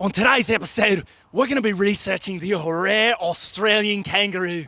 On today's episode, we're going to be researching the rare Australian kangaroo.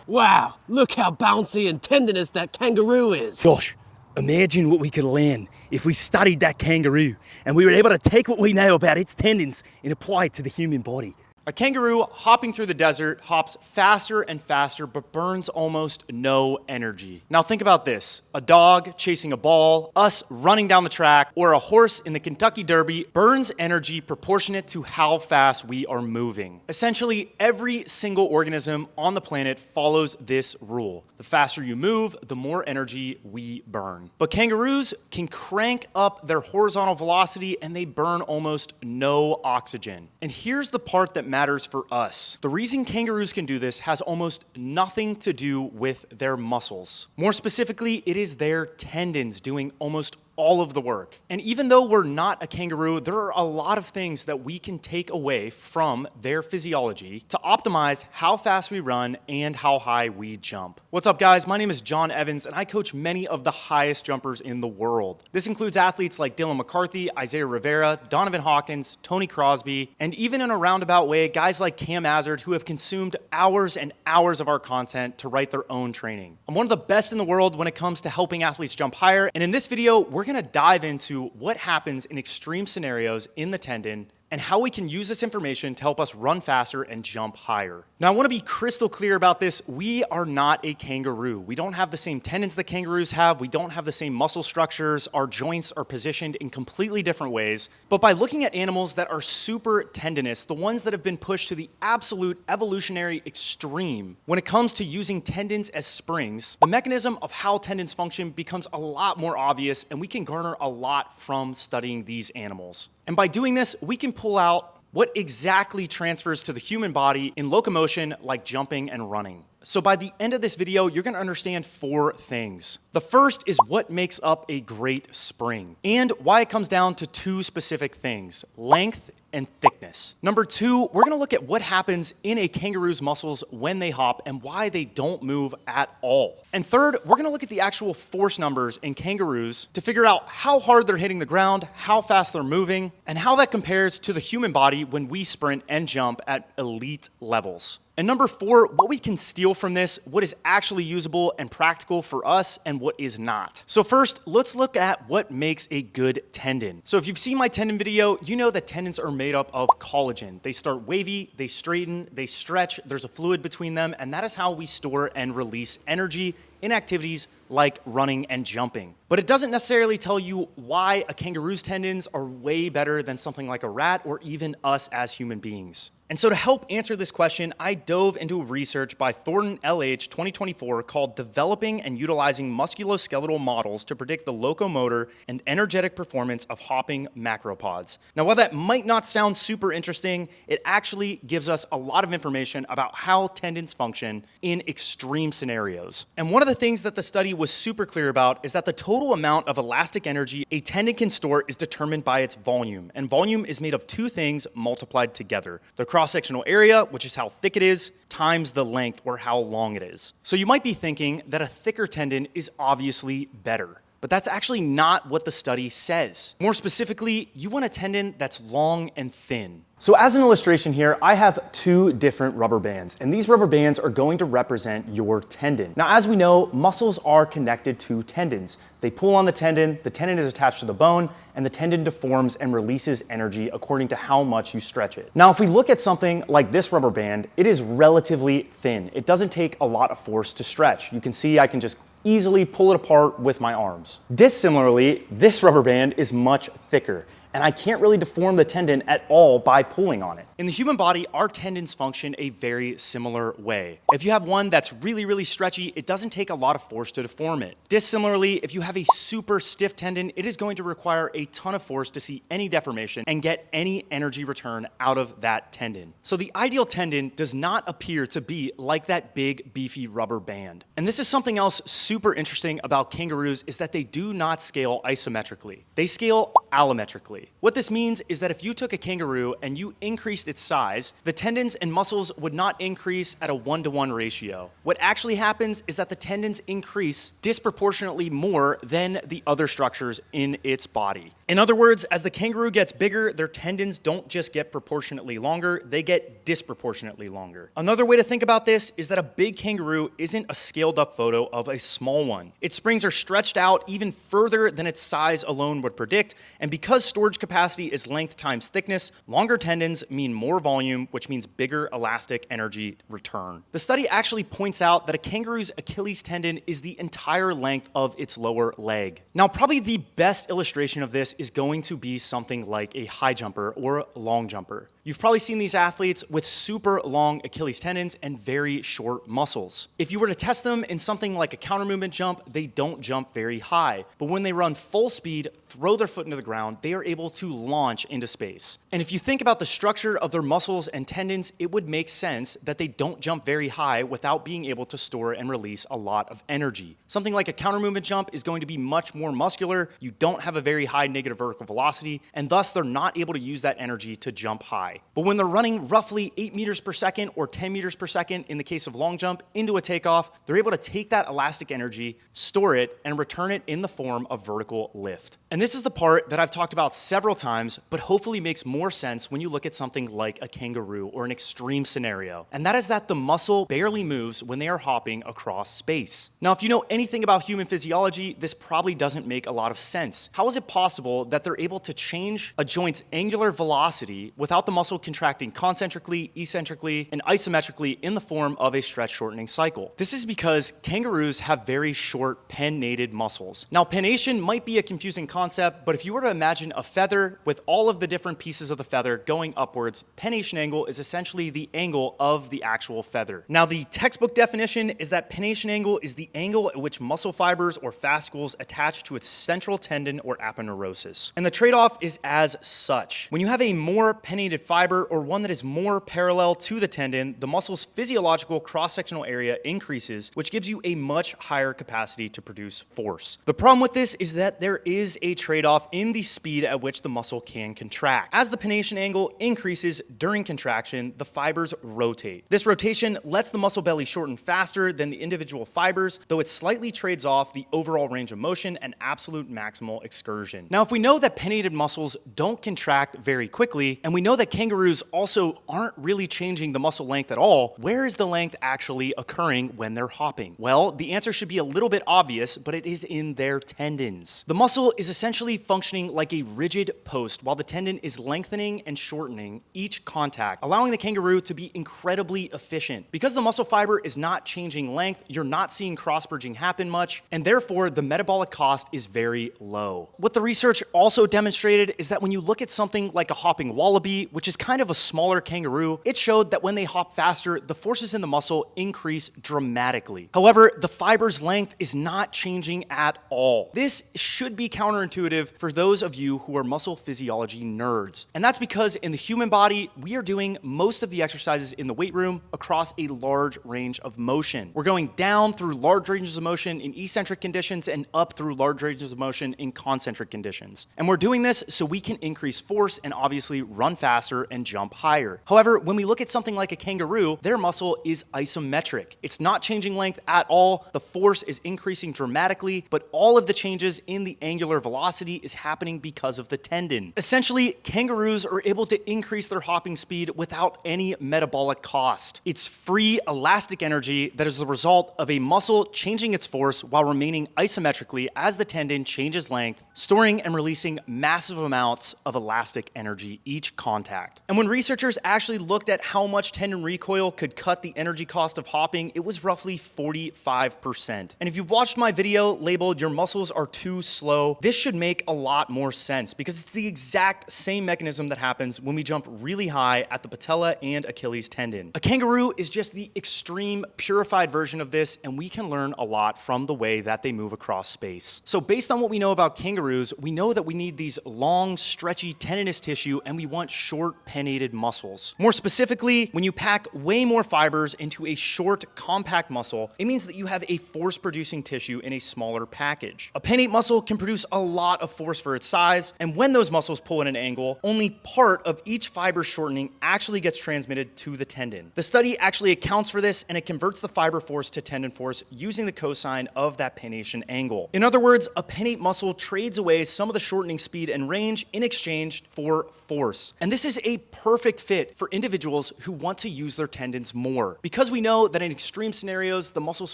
Wow, look how bouncy and tendonous that kangaroo is. Josh, imagine what we could learn if we studied that kangaroo and we were able to take what we know about its tendons and apply it to the human body. A kangaroo hopping through the desert hops faster and faster but burns almost no energy. Now think about this. A dog chasing a ball, us running down the track, or a horse in the Kentucky Derby burns energy proportionate to how fast we are moving. Essentially, every single organism on the planet follows this rule. The faster you move, the more energy we burn. But kangaroos can crank up their horizontal velocity and they burn almost no oxygen. And here's the part that matters for us. The reason kangaroos can do this has almost nothing to do with their muscles. More specifically, it is their tendons doing almost all of the work. And even though we're not a kangaroo, there are a lot of things that we can take away from their physiology to optimize how fast we run and how high we jump. What's up, guys? My name is John Evans, and I coach many of the highest jumpers in the world. This includes athletes like Dylan McCarthy, Isaiah Rivera, Donovan Hawkins, Tony Crosby, and even in a roundabout way, guys like Cam Azard, who have consumed hours and hours of our content to write their own training. I'm one of the best in the world when it comes to helping athletes jump higher, and in this video, we're going to dive into what happens in extreme scenarios in the tendon and how we can use this information to help us run faster and jump higher. Now, I want to be crystal clear about this. We are not a kangaroo. We don't have the same tendons that kangaroos have. We don't have the same muscle structures. Our joints are positioned in completely different ways. But by looking at animals that are super tendinous, the ones that have been pushed to the absolute evolutionary extreme when it comes to using tendons as springs, the mechanism of how tendons function becomes a lot more obvious, and we can garner a lot from studying these animals. And by doing this, we can pull out what exactly transfers to the human body in locomotion like jumping and running. So by the end of this video, you're gonna understand 4 things. The first is what makes up a great spring and why it comes down to 2 specific things: length and thickness. Number 2, we're gonna look at what happens in a kangaroo's muscles when they hop and why they don't move at all. And third, we're gonna look at the actual force numbers in kangaroos to figure out how hard they're hitting the ground, how fast they're moving, and how that compares to the human body when we sprint and jump at elite levels. And number 4, what we can steal from this, what is actually usable and practical for us and what is not. So first, let's look at what makes a good tendon. So if you've seen my tendon video, you know that tendons are made up of collagen. They start wavy, they straighten, they stretch, there's a fluid between them, and that is how we store and release energy in activities like running and jumping. But it doesn't necessarily tell you why a kangaroo's tendons are way better than something like a rat or even us as human beings. And so to help answer this question, I dove into research by Thornton LH 2024 called Developing and Utilizing Musculoskeletal Models to Predict the Locomotor and Energetic Performance of Hopping Macropods. Now, while that might not sound super interesting, it actually gives us a lot of information about how tendons function in extreme scenarios. And one of the things that the study was super clear about is that the total amount of elastic energy a tendon can store is determined by its volume. And volume is made of 2 things multiplied together: the cross-sectional area, which is how thick it is, times the length, or how long it is. So you might be thinking that a thicker tendon is obviously better, but that's actually not what the study says. More specifically, you want a tendon that's long and thin. So as an illustration here, I have 2 different rubber bands, and these rubber bands are going to represent your tendon. Now, as we know, muscles are connected to tendons. They pull on the tendon is attached to the bone, and the tendon deforms and releases energy according to how much you stretch it. Now, if we look at something like this rubber band, it is relatively thin. It doesn't take a lot of force to stretch. You can see I can just easily pull it apart with my arms. Dissimilarly, this rubber band is much thicker, and I can't really deform the tendon at all by pulling on it. In the human body, our tendons function a very similar way. If you have one that's really stretchy, it doesn't take a lot of force to deform it. Dissimilarly, if you have a super stiff tendon, it is going to require a ton of force to see any deformation and get any energy return out of that tendon. So the ideal tendon does not appear to be like that big, beefy rubber band. And this is something else super interesting about kangaroos, is that they do not scale isometrically. They scale allometrically. essentially. What this means is that if you took a kangaroo and you increased its size, the tendons and muscles would not increase at a 1-to-1 ratio. What actually happens is that the tendons increase disproportionately more than the other structures in its body. In other words, as the kangaroo gets bigger, their tendons don't just get proportionately longer, they get disproportionately longer. Another way to think about this is that a big kangaroo isn't a scaled up photo of a small one. Its springs are stretched out even further than its size alone would predict, and because storage capacity is length times thickness, longer tendons mean more volume, which means bigger elastic energy return. The study actually points out that a kangaroo's Achilles tendon is the entire length of its lower leg. Now, probably the best illustration of this is going to be something like a high jumper or a long jumper. You've probably seen these athletes with super long Achilles tendons and very short muscles. If you were to test them in something like a counter movement jump, they don't jump very high. But when they run full speed, throw their foot into the ground, they are able to launch into space. And if you think about the structure of their muscles and tendons, it would make sense that they don't jump very high without being able to store and release a lot of energy. Something like a counter movement jump is going to be much more muscular, you don't have a very high negative vertical velocity, and thus they're not able to use that energy to jump high. But when they're running roughly 8 meters per second or 10 meters per second in the case of long jump into a takeoff, they're able to take that elastic energy, store it, and return it in the form of vertical lift. And this is the part that I've talked about several times, but hopefully makes more sense when you look at something like a kangaroo or an extreme scenario. And that is that the muscle barely moves when they are hopping across space. Now, if you know anything about human physiology, this probably doesn't make a lot of sense. How is it possible that they're able to change a joint's angular velocity without the muscle contracting concentrically, eccentrically, and isometrically in the form of a stretch shortening cycle? This is because kangaroos have very short pennated muscles. Now, pennation might be a confusing concept, but if you were to imagine a feather with all of the different pieces of the feather going upwards, pennation angle is essentially the angle of the actual feather. Now, the textbook definition is that pennation angle is the angle at which muscle fibers or fascicles attach to its central tendon or aponeurosis. And the trade-off is as such. When you have a more pennated fiber or one that is more parallel to the tendon, the muscle's physiological cross-sectional area increases, which gives you a much higher capacity to produce force. The problem with this is that there is a trade-off in the speed at which the muscle can contract. As the pennation angle increases during contraction, the fibers rotate. This rotation lets the muscle belly shorten faster than the individual fibers, though it slightly trades off the overall range of motion and absolute maximal excursion. Now, if we know that pennated muscles don't contract very quickly, and we know that kangaroos also aren't really changing the muscle length at all, where is the length actually occurring when they're hopping? Well, the answer should be a little bit obvious, but it is in their tendons. The muscle is essentially functioning like a rigid post while the tendon is lengthening and shortening each contact, allowing the kangaroo to be incredibly efficient. Because the muscle fiber is not changing length, you're not seeing cross-bridging happen much, and therefore the metabolic cost is very low. What the research also demonstrated is that when you look at something like a hopping wallaby, which is kind of a smaller kangaroo, it showed that when they hop faster, the forces in the muscle increase dramatically. However, the fiber's length is not changing at all. This should be counterintuitive for those of you who are muscle physiology nerds. And that's because in the human body, we are doing most of the exercises in the weight room across a large range of motion. We're going down through large ranges of motion in eccentric conditions and up through large ranges of motion in concentric conditions. And we're doing this so we can increase force and obviously run faster and jump higher. However, when we look at something like a kangaroo, their muscle is isometric. It's not changing length at all. The force is increasing dramatically, but all of the changes in the angular velocity is happening because of the tendon. Essentially, kangaroos are able to increase their hopping speed without any metabolic cost. It's free elastic energy that is the result of a muscle changing its force while remaining isometrically as the tendon changes length, storing and releasing massive amounts of elastic energy each contact. And when researchers actually looked at how much tendon recoil could cut the energy cost of hopping, it was roughly 45%. And if you've watched my video labeled "Your muscles are too slow," this should make a lot more sense because it's the exact same mechanism that happens when we jump really high at the patella and Achilles tendon. A kangaroo is just the extreme purified version of this, and we can learn a lot from the way that they move across space. So based on what we know about kangaroos, we know that we need these long, stretchy tendinous tissue, and we want short pennated muscles. More specifically, when you pack way more fibers into a short, compact muscle, it means that you have a force-producing tissue in a smaller package. A pennate muscle can produce a lot of force for its size, and when those muscles pull at an angle, only part of each fiber shortening actually gets transmitted to the tendon. The study actually accounts for this, and it converts the fiber force to tendon force using the cosine of that pennation angle. In other words, a pennate muscle trades away some of the shortening speed and range in exchange for force. And this is a perfect fit for individuals who want to use their tendons more. Because we know that in extreme scenarios, the muscle's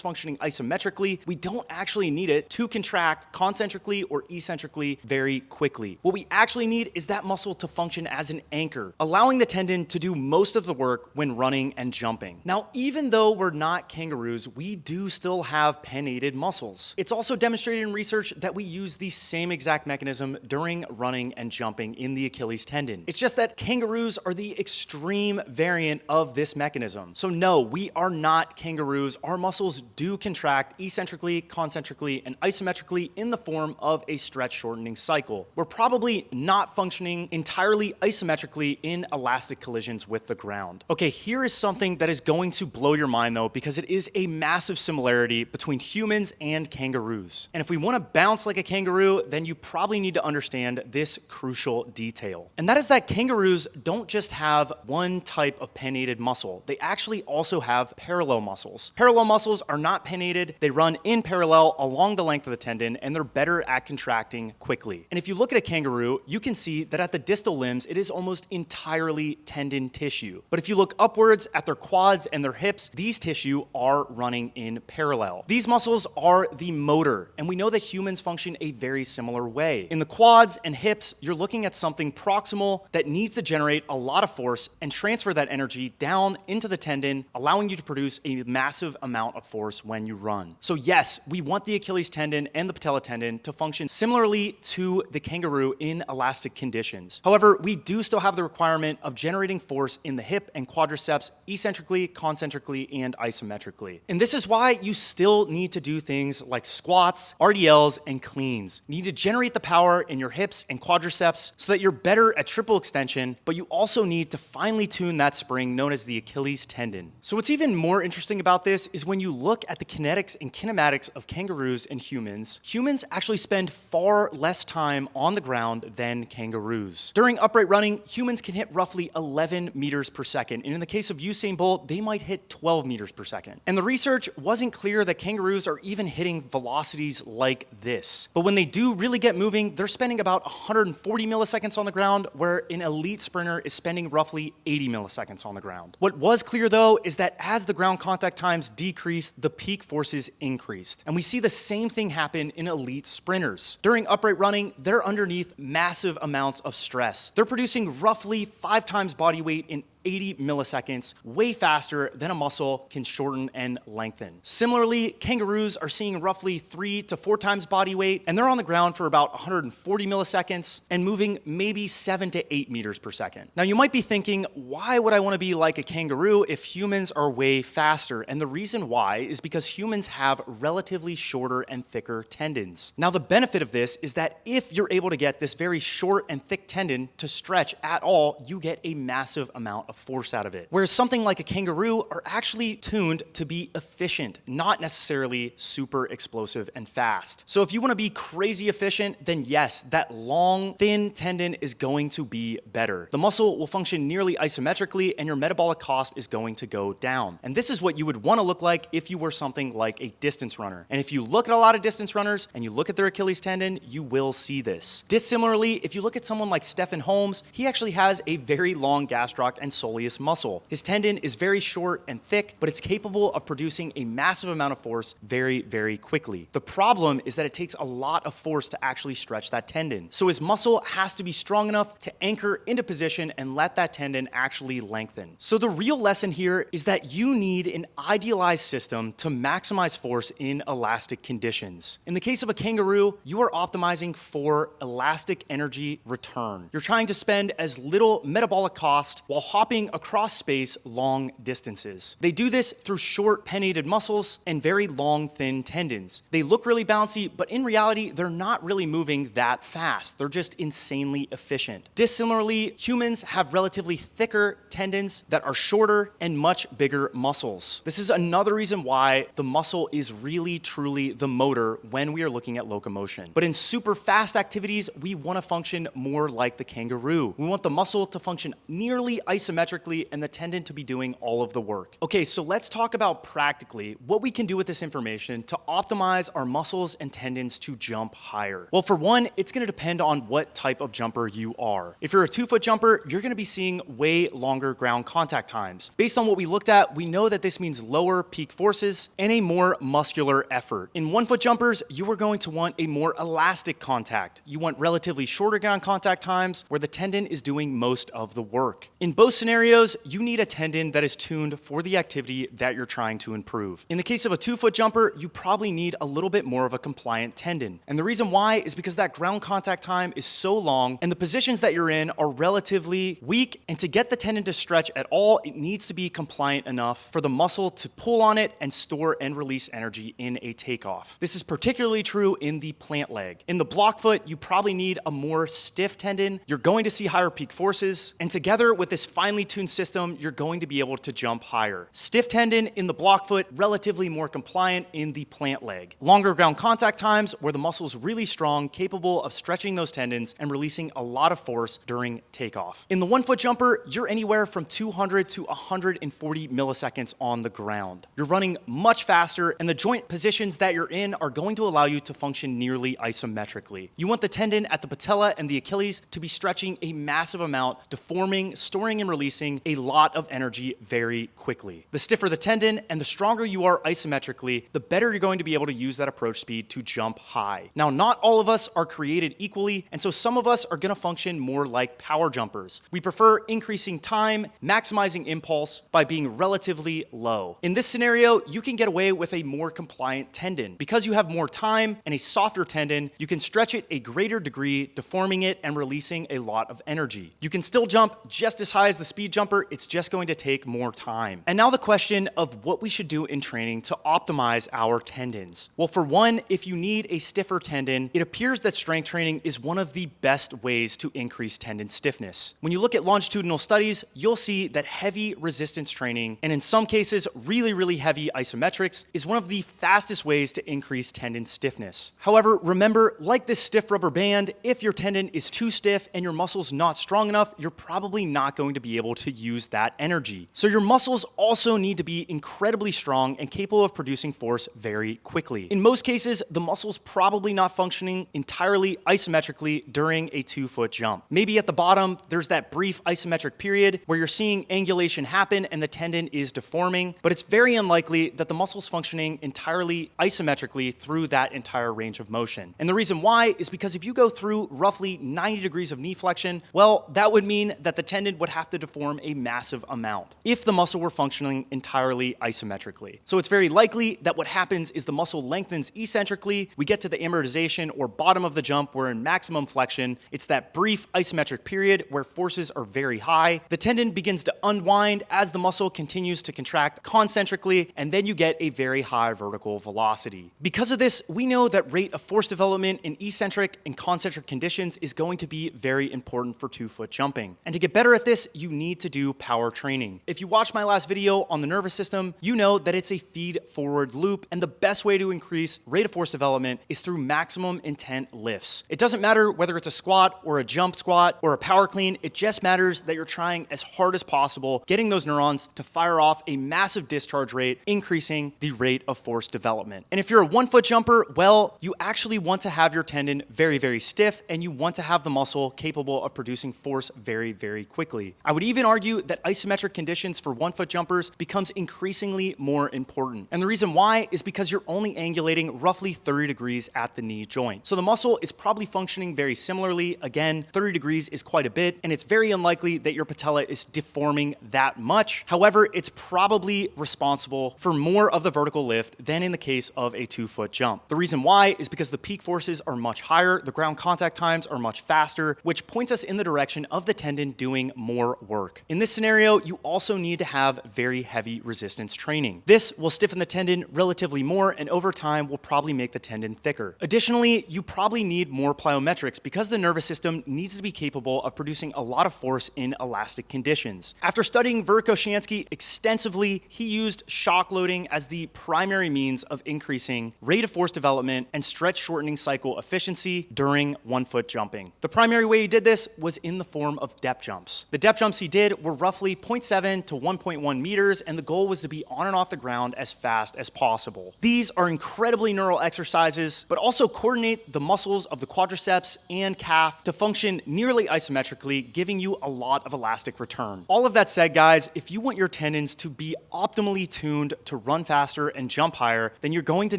functioning isometrically, we don't actually need it to contract concentrically or eccentrically very quickly. What we actually need is that muscle to function as an anchor, allowing the tendon to do most of the work when running and jumping. Now, even though we're not kangaroos, we do still have pennated muscles. It's also demonstrated in research that we use the same exact mechanism during running and jumping in the Achilles tendon. It's just that kangaroos are the extreme variant of this mechanism. So no, we are not kangaroos. Our muscles do contract eccentrically, concentrically, and isometrically in the form of a stretch shortening cycle. We're probably not functioning entirely isometrically in elastic collisions with the ground. Okay, here is something that is going to blow your mind though, because it is a massive similarity between humans and kangaroos. And if we want to bounce like a kangaroo, then you probably need to understand this crucial detail. And that is that kangaroos don't just have one type of pennated muscle. They actually also have parallel muscles. Parallel muscles are not pennated. They run in parallel along the length of the tendon, and they're better at contracting quickly. And if you look at a kangaroo, you can see that at the distal limbs, it is almost entirely tendon tissue. But if you look upwards at their quads and their hips, these tissue are running in parallel. These muscles are the motor, and we know that humans function a very similar way. In the quads and hips, you're looking at something proximal that needs to generate a lot of force and transfer that energy down into the tendon, allowing you to produce a massive amount of force when you run. So yes, we want the Achilles tendon and the patella tendon to function similarly to the kangaroo in elastic conditions. However, we do still have the requirement of generating force in the hip and quadriceps eccentrically, concentrically, and isometrically. And this is why you still need to do things like squats, RDLs, and cleans. You need to generate the power in your hips and quadriceps so that you're better at triple extension, but you also need to finely tune that spring known as the Achilles tendon. So what's even more interesting about this is when you look at the kinetics and kinematics of kangaroos and humans, humans actually spend far less time on the ground than kangaroos. During upright running, humans can hit roughly 11 meters per second, and in the case of Usain Bolt, they might hit 12 meters per second. And the research wasn't clear that kangaroos are even hitting velocities like this. But when they do really get moving, they're spending about 140 milliseconds on the ground, where an elite sprinter is spending roughly 80 milliseconds on the ground. What was clear though is that as the ground contact times decreased, the peak forces increased. And we see the same thing happen in elite sprinters. During upright running, they're underneath massive amounts of stress. They're producing roughly 5 times body weight in 80 milliseconds, way faster than a muscle can shorten and lengthen. Similarly, kangaroos are seeing roughly 3 to 4 times body weight, and they're on the ground for about 140 milliseconds and moving maybe 7 to 8 meters per second. Now you might be thinking, why would I want to be like a kangaroo if humans are way faster? And the reason why is because humans have relatively shorter and thicker tendons. Now the benefit of this is that if you're able to get this very short and thick tendon to stretch at all, you get a massive amount of force out of it. Whereas something like a kangaroo are actually tuned to be efficient, not necessarily super explosive and fast. So if you want to be crazy efficient, then yes, that long, thin tendon is going to be better. The muscle will function nearly isometrically, and your metabolic cost is going to go down. And this is what you would want to look like if you were something like a distance runner. And if you look at a lot of distance runners and you look at their Achilles tendon, you will see this. Dissimilarly, if you look at someone like Stephen Holmes, he actually has a very long gastroc and soleus muscle. His tendon is very short and thick, but it's capable of producing a massive amount of force very, very quickly. The problem is that it takes a lot of force to actually stretch that tendon. So his muscle has to be strong enough to anchor into position and let that tendon actually lengthen. So the real lesson here is that you need an idealized system to maximize force in elastic conditions. In the case of a kangaroo, you are optimizing for elastic energy return. You're trying to spend as little metabolic cost while hopping hopping across space long distances. They do this through short pennated muscles and very long, thin tendons. They look really bouncy, but in reality, they're not really moving that fast. They're just insanely efficient. Dissimilarly, humans have relatively thicker tendons that are shorter and much bigger muscles. This is another reason why the muscle is really, truly the motor when we are looking at locomotion. But in super fast activities, we want to function more like the kangaroo. We want the muscle to function nearly isometrically and the tendon to be doing all of the work. Okay, so let's talk about practically what we can do with this information to optimize our muscles and tendons to jump higher. Well, for one, it's going to depend on what type of jumper you are. If you're a 2-foot jumper, you're going to be seeing way longer ground contact times. Based on what we looked at, we know that this means lower peak forces and a more muscular effort. In 1-foot jumpers, you are going to want a more elastic contact. You want relatively shorter ground contact times where the tendon is doing most of the work. In both scenarios, you need a tendon that is tuned for the activity that you're trying to improve. In the case of a 2-foot jumper, you probably need a little bit more of a compliant tendon. And the reason why is because that ground contact time is so long and the positions that you're in are relatively weak, and to get the tendon to stretch at all, it needs to be compliant enough for the muscle to pull on it and store and release energy in a takeoff. This is particularly true in the plant leg. In the block foot, you probably need a more stiff tendon. You're going to see higher peak forces, and together with this finely tuned system, you're going to be able to jump higher. Stiff tendon in the block foot, relatively more compliant in the plant leg. Longer ground contact times where the muscle's really strong, capable of stretching those tendons and releasing a lot of force during takeoff. In the 1-foot jumper, you're anywhere from 200 to 140 milliseconds on the ground. You're running much faster, and the joint positions that you're in are going to allow you to function nearly isometrically. You want the tendon at the patella and the Achilles to be stretching a massive amount, deforming, storing, and releasing a lot of energy very quickly. The stiffer the tendon and the stronger you are isometrically, the better you're going to be able to use that approach speed to jump high. Now, not all of us are created equally, and so some of us are going to function more like power jumpers. We prefer increasing time, maximizing impulse by being relatively low. In this scenario, you can get away with a more compliant tendon. Because you have more time and a softer tendon, you can stretch it a greater degree, deforming it and releasing a lot of energy. You can still jump just as high as the speed jumper, it's just going to take more time. And now the question of what we should do in training to optimize our tendons. Well, for one, if you need a stiffer tendon, it appears that strength training is one of the best ways to increase tendon stiffness. When you look at longitudinal studies, you'll see that heavy resistance training, and in some cases, really heavy isometrics, is one of the fastest ways to increase tendon stiffness. However, remember, like this stiff rubber band, if your tendon is too stiff and your muscle's not strong enough, you're probably not going to be able to use that energy. So your muscles also need to be incredibly strong and capable of producing force very quickly. In most cases, the muscle's probably not functioning entirely isometrically during a 2-foot jump. Maybe at the bottom, there's that brief isometric period where you're seeing angulation happen and the tendon is deforming, but it's very unlikely that the muscle's functioning entirely isometrically through that entire range of motion. And the reason why is because if you go through roughly 90 degrees of knee flexion, well, that would mean that the tendon would have to deform a massive amount if the muscle were functioning entirely isometrically. So it's very likely that what happens is the muscle lengthens eccentrically, we get to the amortization or bottom of the jump, we're in maximum flexion, it's that brief isometric period where forces are very high, the tendon begins to unwind as the muscle continues to contract concentrically, and then you get a very high vertical velocity. Because of this, we know that rate of force development in eccentric and concentric conditions is going to be very important for 2-foot jumping. And to get better at this, you need to do power training. If you watched my last video on the nervous system, you know that it's a feed-forward loop, and the best way to increase rate of force development is through maximum intent lifts. It doesn't matter whether it's a squat or a jump squat or a power clean, it just matters that you're trying as hard as possible, getting those neurons to fire off a massive discharge rate, increasing the rate of force development. And if you're a 1-foot jumper, well, you actually want to have your tendon very stiff, and you want to have the muscle capable of producing force very quickly. I would even argue that isometric conditions for 1-foot jumpers becomes increasingly more important. And the reason why is because you're only angulating roughly 30 degrees at the knee joint. So the muscle is probably functioning very similarly. Again, 30 degrees is quite a bit, and it's very unlikely that your patella is deforming that much. However, it's probably responsible for more of the vertical lift than in the case of a 2-foot jump. The reason why is because the peak forces are much higher, the ground contact times are much faster, which points us in the direction of the tendon doing more work. work. In this scenario, you also need to have very heavy resistance training. This will stiffen the tendon relatively more and over time will probably make the tendon thicker. Additionally, you probably need more plyometrics because the nervous system needs to be capable of producing a lot of force in elastic conditions. After studying Verkhoshansky extensively, he used shock loading as the primary means of increasing rate of force development and stretch shortening cycle efficiency during 1-foot jumping. The primary way he did this was in the form of depth jumps. The depth jumps he did were roughly 0.7 to 1.1 meters, and the goal was to be on and off the ground as fast as possible. These are incredibly neural exercises, but also coordinate the muscles of the quadriceps and calf to function nearly isometrically, giving you a lot of elastic return. All of that said, guys, if you want your tendons to be optimally tuned to run faster and jump higher, then you're going to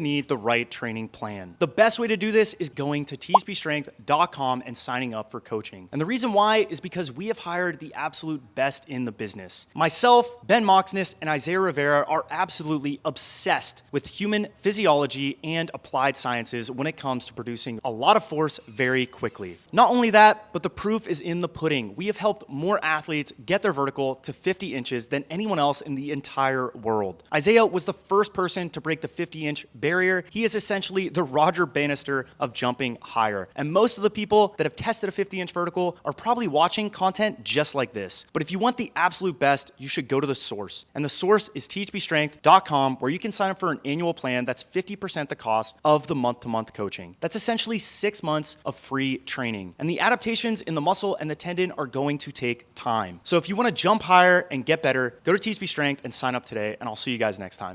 need the right training plan. The best way to do this is going to THPStrength.com and signing up for coaching. And the reason why is because we have hired the absolute best in the business. Myself, Ben Moxness, and Isaiah Rivera are absolutely obsessed with human physiology and applied sciences when it comes to producing a lot of force very quickly. Not only that, but the proof is in the pudding. We have helped more athletes get their vertical to 50 inches than anyone else in the entire world. Isaiah was the first person to break the 50-inch barrier. He is essentially the Roger Bannister of jumping higher. And most of the people that have tested a 50-inch vertical are probably watching content just like this. But if you want the absolute best, you should go to the source. And the source is THPStrength.com, where you can sign up for an annual plan that's 50% the cost of the month-to-month coaching. That's essentially 6 months of free training. And the adaptations in the muscle and the tendon are going to take time. So if you want to jump higher and get better, go to THPStrength and sign up today, and I'll see you guys next time.